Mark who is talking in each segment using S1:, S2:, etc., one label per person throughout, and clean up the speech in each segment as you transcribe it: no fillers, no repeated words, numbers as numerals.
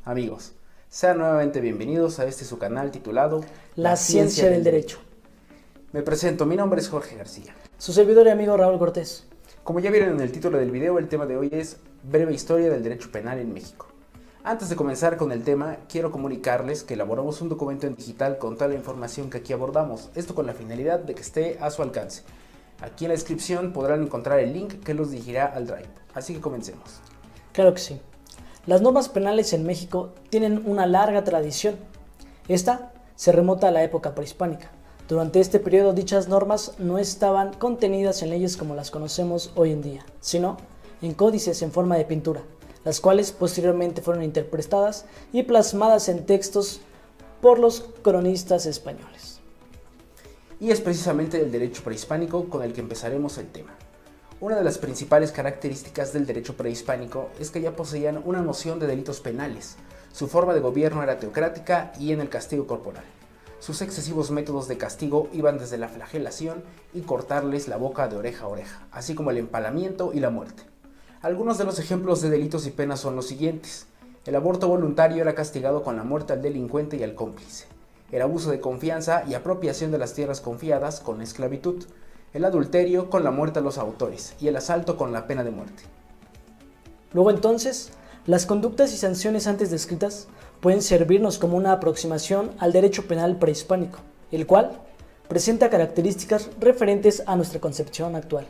S1: Amigos, sean nuevamente bienvenidos a este su canal titulado
S2: La Ciencia del Derecho.
S1: Me presento, mi nombre es Jorge García.
S2: Su servidor y amigo Raúl Cortés.
S1: Como ya vieron en el título del video, el tema de hoy es Breve Historia del Derecho Penal en México. Antes de comenzar con el tema, quiero comunicarles que elaboramos un documento en digital con toda la información que aquí abordamos, esto con la finalidad de que esté a su alcance. Aquí en la descripción podrán encontrar el link que los dirigirá al Drive, así que comencemos.
S2: Claro que sí. Las normas penales en México tienen una larga tradición. Esta se remota a la época prehispánica. Durante este periodo dichas normas no estaban contenidas en leyes como las conocemos hoy en día, sino en códices en forma de pintura, las cuales posteriormente fueron interpretadas y plasmadas en textos por los cronistas españoles.
S1: Y es precisamente del derecho prehispánico con el que empezaremos el tema. Una de las principales características del derecho prehispánico es que ya poseían una noción de delitos penales. Su forma de gobierno era teocrática y en el castigo corporal. Sus excesivos métodos de castigo iban desde la flagelación y cortarles la boca de oreja a oreja, así como el empalamiento y la muerte. Algunos de los ejemplos de delitos y penas son los siguientes. El aborto voluntario era castigado con la muerte al delincuente y al cómplice. El abuso de confianza y apropiación de las tierras confiadas con esclavitud. El adulterio con la muerte a los autores y el asalto con la pena de muerte.
S2: Luego entonces, las conductas y sanciones antes descritas pueden servirnos como una aproximación al derecho penal prehispánico, el cual presenta características referentes a nuestra concepción actual.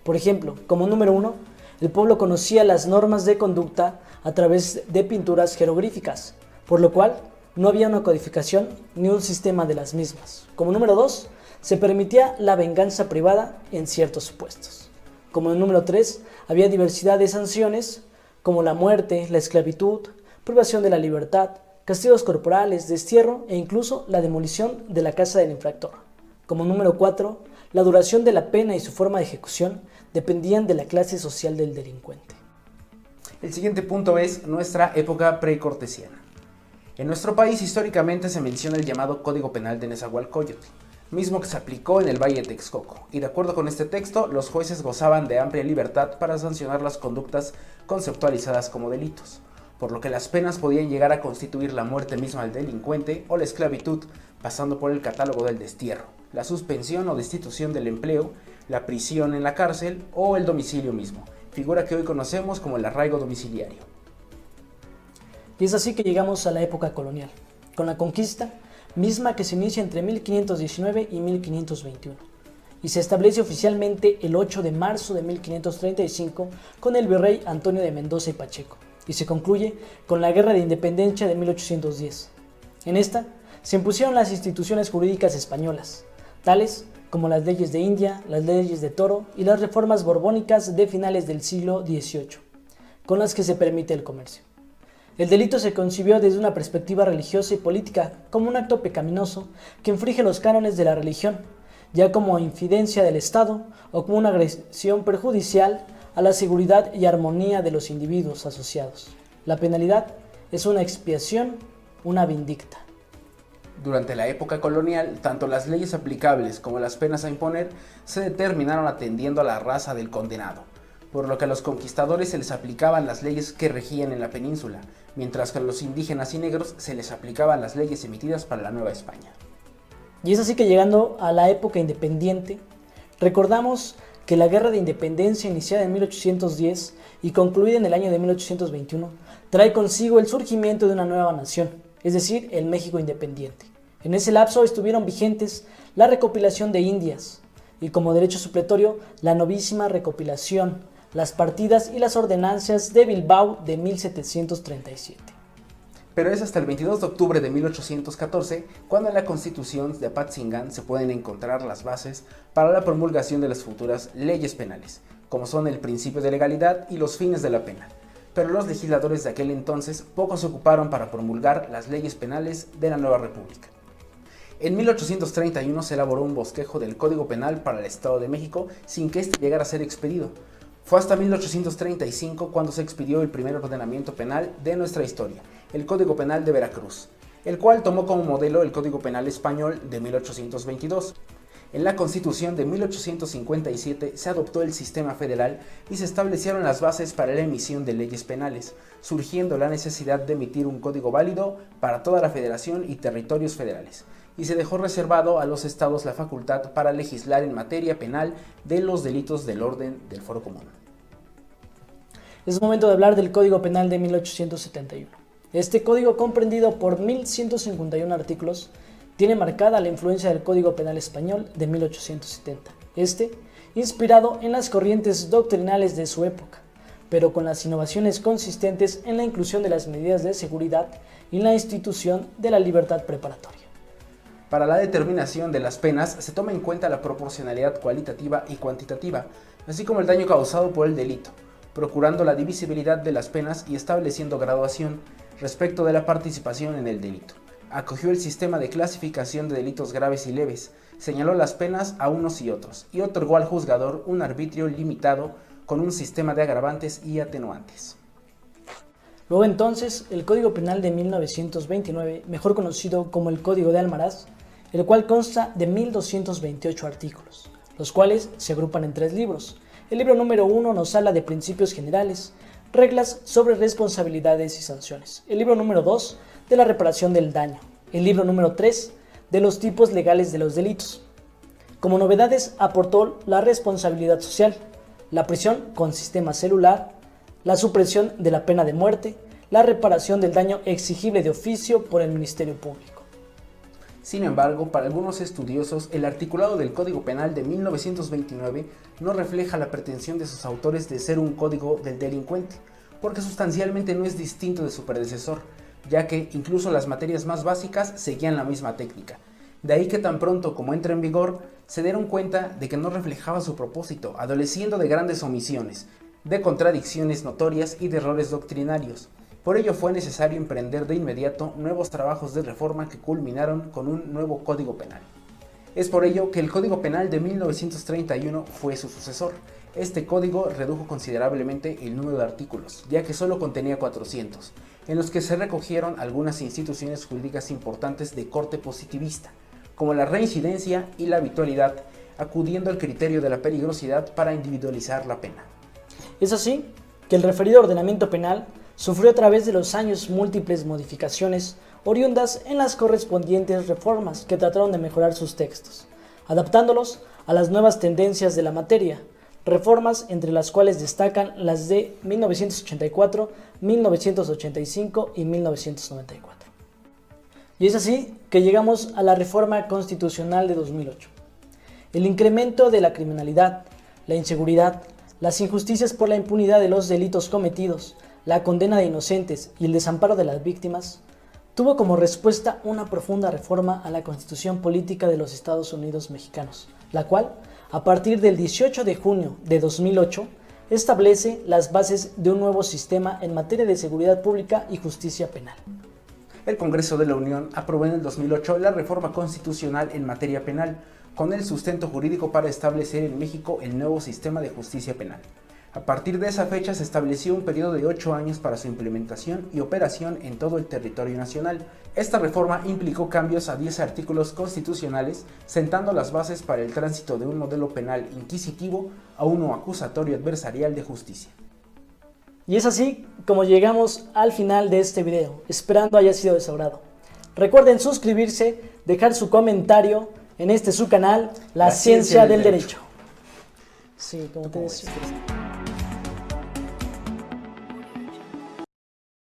S2: Por ejemplo, como número 1, el pueblo conocía las normas de conducta a través de pinturas jeroglíficas, por lo cual no había una codificación ni un sistema de las mismas. Como número 2, se permitía la venganza privada en ciertos supuestos. Como número 3, había diversidad de sanciones como la muerte, la esclavitud, privación de la libertad, castigos corporales, destierro e incluso la demolición de la casa del infractor. Como número 4, la duración de la pena y su forma de ejecución dependían de la clase social del delincuente.
S1: El siguiente punto es nuestra época precortesiana. En nuestro país históricamente se menciona el llamado Código Penal de Nezahualcóyotl, mismo que se aplicó en el Valle de Texcoco, y de acuerdo con este texto, los jueces gozaban de amplia libertad para sancionar las conductas conceptualizadas como delitos, por lo que las penas podían llegar a constituir la muerte misma del delincuente o la esclavitud, pasando por el catálogo del destierro, la suspensión o destitución del empleo, la prisión en la cárcel o el domicilio mismo, figura que hoy conocemos como el arraigo domiciliario.
S2: Y es así que llegamos a la época colonial, con la conquista, misma que se inicia entre 1519 y 1521, y se establece oficialmente el 8 de marzo de 1535 con el virrey Antonio de Mendoza y Pacheco, y se concluye con la Guerra de Independencia de 1810. En esta se impusieron las instituciones jurídicas españolas, tales como las leyes de India, las leyes de Toro y las reformas borbónicas de finales del siglo XVIII, con las que se permite el comercio. El delito se concibió desde una perspectiva religiosa y política como un acto pecaminoso que infringe los cánones de la religión, ya como infidencia del Estado o como una agresión perjudicial a la seguridad y armonía de los individuos asociados. La penalidad es una expiación, una vindicta.
S1: Durante la época colonial, tanto las leyes aplicables como las penas a imponer se determinaron atendiendo a la raza del condenado, por lo que a los conquistadores se les aplicaban las leyes que regían en la península, mientras que a los indígenas y negros se les aplicaban las leyes emitidas para la Nueva España.
S2: Y es así que llegando a la época independiente, recordamos que la Guerra de Independencia iniciada en 1810 y concluida en el año de 1821 trae consigo el surgimiento de una nueva nación, es decir, el México independiente. En ese lapso estuvieron vigentes la recopilación de Indias y como derecho supletorio la novísima recopilación, las partidas y las ordenanzas de Bilbao de 1737.
S1: Pero es hasta el 22 de octubre de 1814 cuando en la Constitución de Apatzingán se pueden encontrar las bases para la promulgación de las futuras leyes penales, como son el principio de legalidad y los fines de la pena. Pero los legisladores de aquel entonces poco se ocuparon para promulgar las leyes penales de la nueva república. En 1831 se elaboró un bosquejo del Código Penal para el Estado de México sin que éste llegara a ser expedido. Fue hasta 1835 cuando se expidió el primer ordenamiento penal de nuestra historia, el Código Penal de Veracruz, el cual tomó como modelo el Código Penal español de 1822. En la Constitución de 1857 se adoptó el sistema federal y se establecieron las bases para la emisión de leyes penales, surgiendo la necesidad de emitir un código válido para toda la federación y territorios federales, y se dejó reservado a los estados la facultad para legislar en materia penal de los delitos del orden del Foro Común.
S2: Es momento de hablar del Código Penal de 1871. Este código, comprendido por 1151 artículos, tiene marcada la influencia del Código Penal español de 1870, inspirado en las corrientes doctrinales de su época, pero con las innovaciones consistentes en la inclusión de las medidas de seguridad y la institución de la libertad preparatoria.
S1: Para la determinación de las penas se toma en cuenta la proporcionalidad cualitativa y cuantitativa, así como el daño causado por el delito, procurando la divisibilidad de las penas y estableciendo graduación respecto de la participación en el delito. Acogió el sistema de clasificación de delitos graves y leves, señaló las penas a unos y otros, y otorgó al juzgador un arbitrio limitado con un sistema de agravantes y atenuantes.
S2: Luego entonces, el Código Penal de 1929, mejor conocido como el Código de Almaraz, el cual consta de 1228 artículos, los cuales se agrupan en 3 libros. El libro número 1 nos habla de principios generales, reglas sobre responsabilidades y sanciones. El libro número 2 de la reparación del daño. El libro número 3 de los tipos legales de los delitos. Como novedades aportó la responsabilidad social, la prisión con sistema celular, la supresión de la pena de muerte, la reparación del daño exigible de oficio por el Ministerio Público.
S1: Sin embargo, para algunos estudiosos, el articulado del Código Penal de 1929 no refleja la pretensión de sus autores de ser un código del delincuente, porque sustancialmente no es distinto de su predecesor, ya que incluso las materias más básicas seguían la misma técnica. De ahí que tan pronto como entra en vigor, se dieron cuenta de que no reflejaba su propósito, adoleciendo de grandes omisiones, de contradicciones notorias y de errores doctrinarios. Por ello fue necesario emprender de inmediato nuevos trabajos de reforma que culminaron con un nuevo Código Penal. Es por ello que el Código Penal de 1931 fue su sucesor. Este código redujo considerablemente el número de artículos, ya que solo contenía 400, en los que se recogieron algunas instituciones jurídicas importantes de corte positivista, como la reincidencia y la habitualidad, acudiendo al criterio de la peligrosidad para individualizar la pena.
S2: Es así que el referido ordenamiento penal sufrió a través de los años múltiples modificaciones oriundas en las correspondientes reformas que trataron de mejorar sus textos, adaptándolos a las nuevas tendencias de la materia, reformas entre las cuales destacan las de 1984, 1985 y 1994. Y es así que llegamos a la reforma constitucional de 2008. El incremento de la criminalidad, la inseguridad, las injusticias por la impunidad de los delitos cometidos, la condena de inocentes y el desamparo de las víctimas, tuvo como respuesta una profunda reforma a la Constitución Política de los Estados Unidos Mexicanos, la cual, a partir del 18 de junio de 2008, establece las bases de un nuevo sistema en materia de seguridad pública y justicia penal.
S1: El Congreso de la Unión aprobó en el 2008 la reforma constitucional en materia penal, con el sustento jurídico para establecer en México el nuevo sistema de justicia penal. A partir de esa fecha se estableció un periodo de 8 años para su implementación y operación en todo el territorio nacional. Esta reforma implicó cambios a 10 artículos constitucionales, sentando las bases para el tránsito de un modelo penal inquisitivo a uno acusatorio adversarial de justicia.
S2: Y es así como llegamos al final de este video, esperando haya sido de su agrado. Recuerden suscribirse, dejar su comentario en su canal, La Ciencia del Derecho. Sí, como te decía.